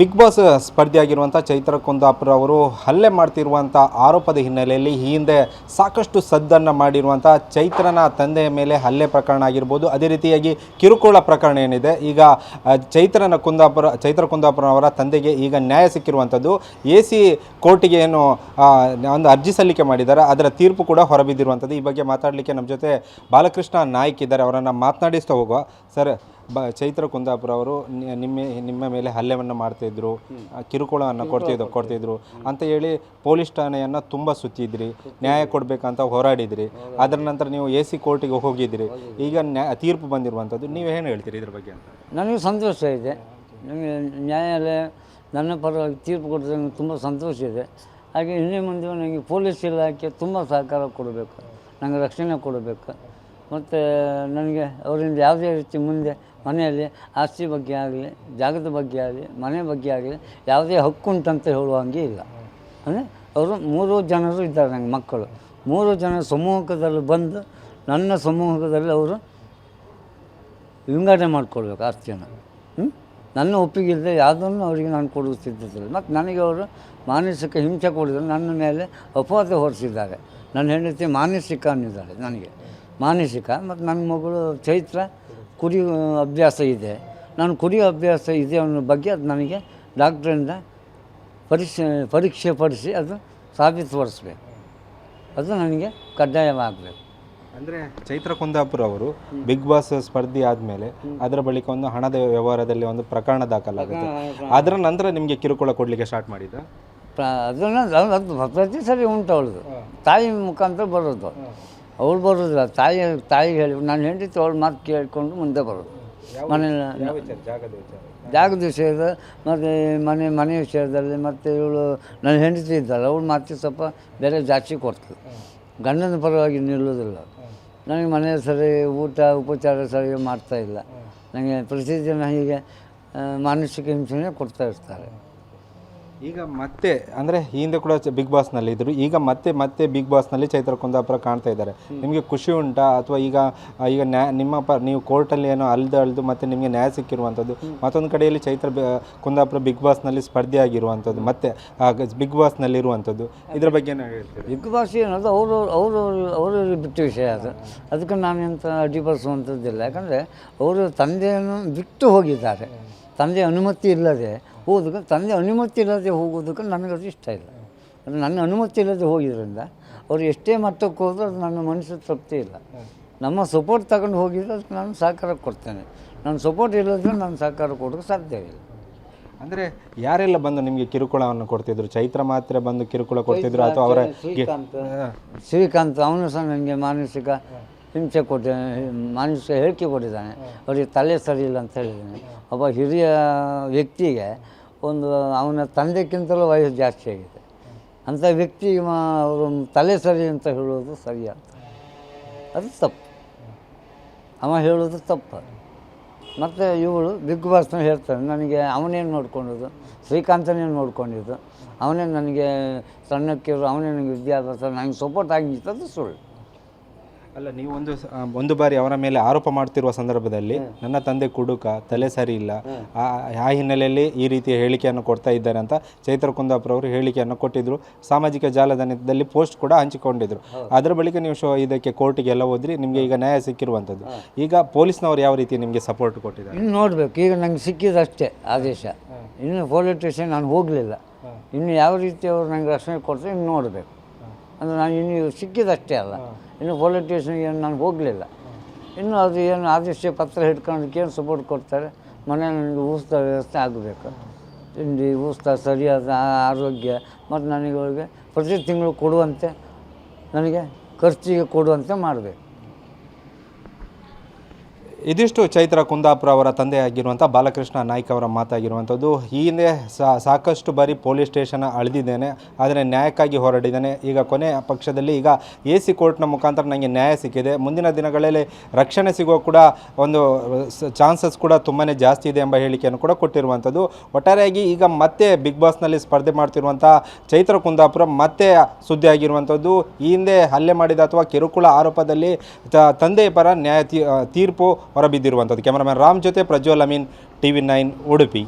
Big boss ಸ್ಪರ್ಧಿಯಾಗಿರುವಂಥ Chaitra Kundapura ಅವರು ಹಲ್ಲೆ ಮಾಡ್ತಿರುವಂಥ ಆರೋಪದ ಹಿನ್ನೆಲೆಯಲ್ಲಿ ಈ ಹಿಂದೆ ಸಾಕಷ್ಟು ಸದ್ದನ್ನು ಮಾಡಿರುವಂಥ ಚೈತ್ರನ ತಂದೆಯ ಮೇಲೆ ಹಲ್ಲೆ ಪ್ರಕರಣ ಆಗಿರ್ಬೋದು. ಅದೇ ರೀತಿಯಾಗಿ ಕಿರುಕುಳ ಪ್ರಕರಣ ಏನಿದೆ, ಈಗ ಚೈತ್ರ ಕುಂದಾಪುರ ಅವರ ತಂದೆಗೆ ಈಗ ನ್ಯಾಯ ಸಿಕ್ಕಿರುವಂಥದ್ದು. AC ಕೋರ್ಟಿಗೆ ಏನು ಒಂದು ಅರ್ಜಿ ಸಲ್ಲಿಕೆ ಮಾಡಿದ್ದಾರೆ, ಅದರ ತೀರ್ಪು ಕೂಡ ಹೊರಬಿದ್ದಿರುವಂಥದ್ದು. ಈ ಬಗ್ಗೆ ಮಾತಾಡಲಿಕ್ಕೆ ನಮ್ಮ ಜೊತೆ ಬಾಲಕೃಷ್ಣ ನಾಯ್ಕ್ ಇದ್ದಾರೆ, ಅವರನ್ನು ಮಾತನಾಡಿಸ್ತಾ ಹೋಗುವ. ಸರ್, ಚೈತ್ರ ಕುಂದಾಪುರ ಅವರು ನಿಮ್ಮ ಮೇಲೆ ಹಲ್ಲೆಯನ್ನು ಮಾಡ್ತಾಯಿದ್ರು, ಕಿರುಕುಳವನ್ನು ಕೊಡ್ತಿದ್ರು ಅಂತ ಹೇಳಿ ಪೊಲೀಸ್ ಠಾಣೆಯನ್ನು ತುಂಬ ಸುತ್ತಿದ್ರಿ, ನ್ಯಾಯ ಕೊಡಬೇಕಂತ ಹೋರಾಡಿದ್ರಿ. ಅದರ ನಂತರ ನೀವು AC ಕೋರ್ಟಿಗೆ ಹೋಗಿದ್ರಿ, ಈಗ ತೀರ್ಪು ಬಂದಿರುವಂಥದ್ದು. ನೀವು ಏನು ಹೇಳ್ತೀರಿ ಇದ್ರ ಬಗ್ಗೆ ಅಂತ? ನನಗೆ ಸಂತೋಷ ಇದೆ. ನನಗೆ ನ್ಯಾಯಾಲಯ ನನ್ನ ಪರವಾಗಿ ತೀರ್ಪು ಕೊಟ್ಟರೆ ನನಗೆ ತುಂಬ ಸಂತೋಷ ಇದೆ. ಹಾಗೆ ಇನ್ನೇ ಮುಂದೆ ನನಗೆ ಪೊಲೀಸ್ ಇಲಾಖೆ ತುಂಬ ಸಹಕಾರ ಕೊಡಬೇಕು, ನನಗೆ ರಕ್ಷಣೆ ಕೊಡಬೇಕು. ಮತ್ತು ನನಗೆ ಅವರಿಂದ ಯಾವುದೇ ರೀತಿ ಮುಂದೆ ಮನೆಯಲ್ಲಿ ಆಸ್ತಿ ಬಗ್ಗೆ ಆಗಲಿ, ಜಾಗದ ಬಗ್ಗೆ ಆಗಲಿ, ಮನೆ ಬಗ್ಗೆ ಆಗಲಿ ಯಾವುದೇ ಹಕ್ಕುಂಟಂತ ಹೇಳುವಂಗೆ ಇಲ್ಲ. ಅಂದರೆ ಅವರು 3 ಜನರು ಇದ್ದಾರೆ ನನಗೆ ಮಕ್ಕಳು. 3 ಜನ ಸಮೂಹದಲ್ಲಿ ಬಂದು ನನ್ನ ಸಮೂಹದಲ್ಲಿ ಅವರು ವಿಂಗಡಣೆ ಮಾಡಿಕೊಡ್ಬೇಕು ಆಸ್ತಿಯನ್ನು. ನನ್ನ ಒಪ್ಪಿಗೆ ಇಲ್ಲದೆ ಯಾವುದನ್ನು ಅವರಿಗೆ ನಾನು ಕೊಡುತ್ತಿದ್ದಿಲ್ಲ. ಮತ್ತು ನನಗೆ ಅವರು ಮಾನಸಿಕ ಹಿಂಸೆ ಕೊಡಿದರೆ ನನ್ನ ಮೇಲೆ ಅಪವಾದ ಹೊರಿಸಿದ್ದಾರೆ. ನನ್ನ ಹೆಂಡತಿ ಮಾನಸಿಕ ಅನ್ನಿದ್ದಾರೆ ನನಗೆ, ಮಾನಸಿಕ. ಮತ್ತು ನನ್ನ ಮಗಳು ಚೈತ್ರ ಕುಡಿಯೋ ಅಭ್ಯಾಸ ಇದೆ, ನಾನು ಕುಡಿಯೋ ಅಭ್ಯಾಸ ಇದೆ ಅನ್ನೋ ಬಗ್ಗೆ ಅದು ನನಗೆ ಡಾಕ್ಟ್ರಿಂದ ಪರೀಕ್ಷೆ ಪಡಿಸಿ ಅದು ಸಾಬೀತುಪಡಿಸ್ಬೇಕು. ಅದು ನನಗೆ ಕಡ್ಡಾಯವಾಗಬೇಕು. ಅಂದರೆ ಚೈತ್ರ ಕುಂದಾಪುರ ಅವರು ಬಿಗ್ ಬಾಸ್ ಸ್ಪರ್ಧಿ ಆದಮೇಲೆ ಅದರ ಬಳಿಕ ಒಂದು ಹಣದ ವ್ಯವಹಾರದಲ್ಲಿ ಒಂದು ಪ್ರಕರಣ ದಾಖಲಾಗುತ್ತೆ. ಅದರ ನಂತರ ನಿಮಗೆ ಕಿರುಕುಳ ಕೊಡಲಿಕ್ಕೆ ಸ್ಟಾರ್ಟ್ ಮಾಡಿದ? ಅದನ್ನು ಅದು ಪ್ರತಿ ಸರಿ ಉಂಟು. ಅವಳದು ತಾಯಿ ಮುಖಾಂತರ ಬರೋದು, ಅವಳು ಬರೋದಿಲ್ಲ. ತಾಯಿಗೆ ಹೇಳಿ ನಾನು ಹೆಂಡತಿ ಅವಳು ಮಾತು ಕೇಳಿಕೊಂಡು ಮುಂದೆ ಬರೋದು. ಮನೇಲಿ ಜಾಗದ ವಿಷಯದ ಮತ್ತು ಮನೆ ವಿಷಯದಲ್ಲಿ. ಮತ್ತು ಇವಳು ನನ್ನ ಹೆಂಡತಿ ಇದ್ದಾಳೆ, ಅವಳು ಮಾತು ಸ್ವಲ್ಪ ಬೇರೆ ಜಾಸ್ತಿ ಕೊಡ್ತದೆ. ಗಂಡನ ಪರವಾಗಿ ನಿಲ್ಲೋದಿಲ್ಲ. ನನಗೆ ಮನೆ ಸರಿ ಊಟ ಉಪಚಾರ ಸರಿ ಮಾಡ್ತಾಯಿಲ್ಲ. ನನಗೆ ಪ್ರತಿದಿನ ಹೀಗೆ ಮಾನಸಿಕ ಹಿಂಸೆನೇ ಕೊಡ್ತಾ ಇರ್ತಾರೆ. ಈಗ ಮತ್ತೆ ಅಂದರೆ ಹಿಂದೆ ಕೂಡ ಬಿಗ್ ಬಾಸ್ನಲ್ಲಿ ಇದ್ದರು, ಈಗ ಮತ್ತೆ ಬಿಗ್ ಬಾಸ್ನಲ್ಲಿ ಚೈತ್ರ ಕುಂದಾಪುರ ಕಾಣ್ತಾ ಇದ್ದಾರೆ. ನಿಮಗೆ ಖುಷಿ ಉಂಟಾ? ಅಥವಾ ಈಗ ನೀವು ಕೋರ್ಟಲ್ಲಿ ಏನೋ ಅಳ್ದು ಮತ್ತೆ ನಿಮಗೆ ನ್ಯಾಯ ಸಿಕ್ಕಿರುವಂಥದ್ದು, ಮತ್ತೊಂದು ಕಡೆಯಲ್ಲಿ ಚೈತ್ರ ಕುಂದಾಪುರ ಬಿಗ್ ಬಾಸ್ನಲ್ಲಿ ಸ್ಪರ್ಧೆ ಆಗಿರುವಂಥದ್ದು, ಮತ್ತೆ ಬಿಗ್ ಬಾಸ್ನಲ್ಲಿ ಇರುವಂಥದ್ದು, ಇದ್ರ ಬಗ್ಗೆ ಏನು ಹೇಳ್ತೀವಿ? ಬಿಗ್ ಬಾಸ್ ಏನದು ಅವರು ಬಿಟ್ಟ ವಿಷಯ ಅದು. ಅದಕ್ಕೆ ನಾನು ಎಂತ ಅಡ್ಡಿಪಡಿಸುವಂಥದ್ದಿಲ್ಲ. ಯಾಕಂದರೆ ಅವರು ತಂದೆಯನ್ನು ಬಿಟ್ಟು ಹೋಗಿದ್ದಾರೆ. ತಂದೆ ಅನುಮತಿ ಇಲ್ಲದೆ ಹೋದಕ್ಕೆ, ತಂದೆ ಅನುಮತಿ ಇಲ್ಲದೆ ಹೋಗೋದಕ್ಕೆ ನನಗದು ಇಷ್ಟ ಇಲ್ಲ. ನನ್ನ ಅನುಮತಿ ಇಲ್ಲದೆ ಹೋಗಿದ್ದರಿಂದ ಅವರು ಎಷ್ಟೇ ಮಟ್ಟಕ್ಕೆ ಹೋದರೂ ಅದು ನನ್ನ ಮನಸ್ಸು ತೃಪ್ತಿ ಇಲ್ಲ. ನಮ್ಮ ಸಪೋರ್ಟ್ ತಗೊಂಡು ಹೋಗಿದ್ರೆ ಅದಕ್ಕೆ ನಾನು ಸಹಕಾರ ಕೊಡ್ತೇನೆ. ನನ್ನ ಸಪೋರ್ಟ್ ಇಲ್ಲದ್ರೆ ನಾನು ಸಹಕಾರ ಕೊಡೋಕ್ಕೆ ಸಾಧ್ಯ ಇಲ್ಲ. ಅಂದರೆ ಯಾರೆಲ್ಲ ಬಂದು ನಿಮಗೆ ಕಿರುಕುಳವನ್ನು ಕೊಡ್ತಿದ್ರು? ಚೈತ್ರ ಮಾತ್ರ ಬಂದು ಕಿರುಕುಳ ಕೊಡ್ತಿದ್ರು ಅಥವಾ ಅವರ ಶ್ರೀಕಾಂತ್ ಅವನು ಸಹ ನನಗೆ ಮಾನಸಿಕ ಹಿಂಸೆ ಮಾನಸಿಕ ಹೇಳಿಕೆ ಕೊಟ್ಟಿದ್ದಾನೆ. ಅವರಿಗೆ ತಲೆ ಸರಿ ಇಲ್ಲ ಅಂತ ಹೇಳಿದ್ದಾನೆ. ಒಬ್ಬ ಹಿರಿಯ ವ್ಯಕ್ತಿಗೆ ಅವನ ತಂದೆಕ್ಕಿಂತಲೂ ವಯಸ್ಸು ಜಾಸ್ತಿ ಆಗಿದೆ ಅಂಥ ವ್ಯಕ್ತಿಗೆ ಅವರು ತಲೆ ಸರಿ ಅಂತ ಹೇಳೋದು ಸರಿ ಅಂತ, ಅದು ತಪ್ಪು. ಅವ ಹೇಳೋದು ತಪ್ಪು. ಮತ್ತು ಇವಳು ಬಿಗ್ ಬಾಸ್ನ ಹೇಳ್ತಾನೆ, ನನಗೆ ಅವನೇನು ನೋಡ್ಕೊಂಡಿದ್ದು, ಶ್ರೀಕಾಂತನೇನು ನೋಡ್ಕೊಂಡಿದ್ದು, ಅವನೇ ನನಗೆ ಸಣ್ಣಕ್ಕಿರು, ಅವನೇ ನನಗೆ ವಿದ್ಯಾಭ್ಯಾಸ, ನನಗೆ ಸಪೋರ್ಟ್ ಆಗಿದ್ದು ಸುಳ್ಳು. ಅಲ್ಲ, ನೀವು ಒಂದು ಬಾರಿ ಅವರ ಮೇಲೆ ಆರೋಪ ಮಾಡ್ತಿರುವ ಸಂದರ್ಭದಲ್ಲಿ ನನ್ನ ತಂದೆ ಕುಡುಕ, ತಲೆ ಸರಿ ಇಲ್ಲ, ಆ ಹಿನ್ನೆಲೆಯಲ್ಲಿ ಈ ರೀತಿಯ ಹೇಳಿಕೆಯನ್ನು ಕೊಡ್ತಾ ಇದ್ದಾರೆ ಅಂತ ಚೈತ್ರ ಕುಂದಾಪುರ ಅವರು ಹೇಳಿಕೆಯನ್ನು ಕೊಟ್ಟಿದ್ದರು. ಸಾಮಾಜಿಕ ಜಾಲತಾಣದಲ್ಲಿ ಪೋಸ್ಟ್ ಕೂಡ ಹಂಚಿಕೊಂಡಿದ್ರು. ಅದರ ಬಳಿಕ ನೀವು ಇದಕ್ಕೆ ಕೋರ್ಟಿಗೆ ಎಲ್ಲ ಹೋದ್ರಿ, ನಿಮಗೆ ಈಗ ನ್ಯಾಯ ಸಿಕ್ಕಿರುವಂಥದ್ದು. ಈಗ ಪೊಲೀಸ್ನವರು ಯಾವ ರೀತಿ ನಿಮಗೆ ಸಪೋರ್ಟ್ ಕೊಟ್ಟಿದ್ದಾರೆ? ಇನ್ನು ನೋಡಬೇಕು. ಈಗ ನಂಗೆ ಸಿಕ್ಕಿದಷ್ಟೇ ಆದೇಶ, ಇನ್ನು ಪೊಲೀಸ್ ಸ್ಟೇಷನ್ ನಾನು ಹೋಗಲಿಲ್ಲ. ಇನ್ನು ಯಾವ ರೀತಿ ಅವರು ನಂಗೆ ರಕ್ಷಣೆ ಕೊಡ್ತಾರೆ ಇನ್ನು ನೋಡಬೇಕು. ಅಂದರೆ ನಾನು ಇನ್ನು ಸಿಕ್ಕಿದಷ್ಟೇ ಅಲ್ಲ, ಇನ್ನು ಪೊಲೀಸ್ ಸ್ಟೇಷನ್ಗೆ ಏನು ನಾನು ಹೋಗಲಿಲ್ಲ. ಇನ್ನು ಅದು ಏನು ಆದೇಶ ಪತ್ರ ಹಿಡ್ಕೊಳ್ಳೋದಕ್ಕೆ ಏನು ಸಪೋರ್ಟ್ ಕೊಡ್ತಾರೆ. ಮನೆ ನನಗೆ ಊಟ ವ್ಯವಸ್ಥೆ ಆಗಬೇಕು, ತಿಂಡಿ ಊಟ ಸರಿಯಾದ ಆರೋಗ್ಯ, ಮತ್ತು ನನಗೆ ಅವ್ರಿಗೆ ಪ್ರತಿ ತಿಂಗಳು ಕೊಡುವಂತೆ, ನನಗೆ ಖರ್ಚಿಗೆ ಕೊಡುವಂತೆ ಮಾಡಬೇಕು. ಇದಿಷ್ಟು ಚೈತ್ರ ಕುಂದಾಪುರ ಅವರ ತಂದೆಯಾಗಿರುವಂಥ ಬಾಲಕೃಷ್ಣ ನಾಯ್ಕ್ ಅವರ ಮಾತಾಗಿರುವಂಥದ್ದು. ಈ ಹಿಂದೆ ಸಾಕಷ್ಟು ಬಾರಿ ಪೊಲೀಸ್ ಸ್ಟೇಷನ್ ಅಳೆದಿದ್ದೇನೆ, ಆದರೆ ನ್ಯಾಯಕ್ಕಾಗಿ ಹೋರಾಡಿದ್ದೇನೆ. ಈಗ ಕೊನೆಯ ಪಕ್ಷದಲ್ಲಿ ಈಗ AC ಕೋರ್ಟ್ನ ಮುಖಾಂತರ ನನಗೆ ನ್ಯಾಯ ಸಿಕ್ಕಿದೆ. ಮುಂದಿನ ದಿನಗಳಲ್ಲಿ ರಕ್ಷಣೆ ಸಿಗುವ ಕೂಡ ಒಂದು ಚಾನ್ಸಸ್ ಕೂಡ ತುಂಬಾ ಜಾಸ್ತಿ ಇದೆ ಎಂಬ ಹೇಳಿಕೆಯನ್ನು ಕೂಡ ಕೊಟ್ಟಿರುವಂಥದ್ದು. ಒಟ್ಟಾರೆಯಾಗಿ ಈಗ ಮತ್ತೆ ಬಿಗ್ ಬಾಸ್ನಲ್ಲಿ ಸ್ಪರ್ಧೆ ಮಾಡ್ತಿರುವಂಥ ಚೈತ್ರ ಕುಂದಾಪುರ ಮತ್ತೆ ಸುದ್ದಿ ಆಗಿರುವಂಥದ್ದು. ಈ ಹಿಂದೆ ಹಲ್ಲೆ ಮಾಡಿದ ಅಥವಾ ಕಿರುಕುಳ ಆರೋಪದಲ್ಲಿ ತಂದೆಯ ಪರ ನ್ಯಾಯ ತೀರ್ಪು ಹೊರಬಿದ್ದಿರುವಂಥದ್ದು. ಕ್ಯಾಮರಾಮನ್ ರಾಮ್ ಜೊತೆ ಪ್ರಜ್ವಲ್ ಅಮೀನ್, TV9 ಉಡುಪಿ.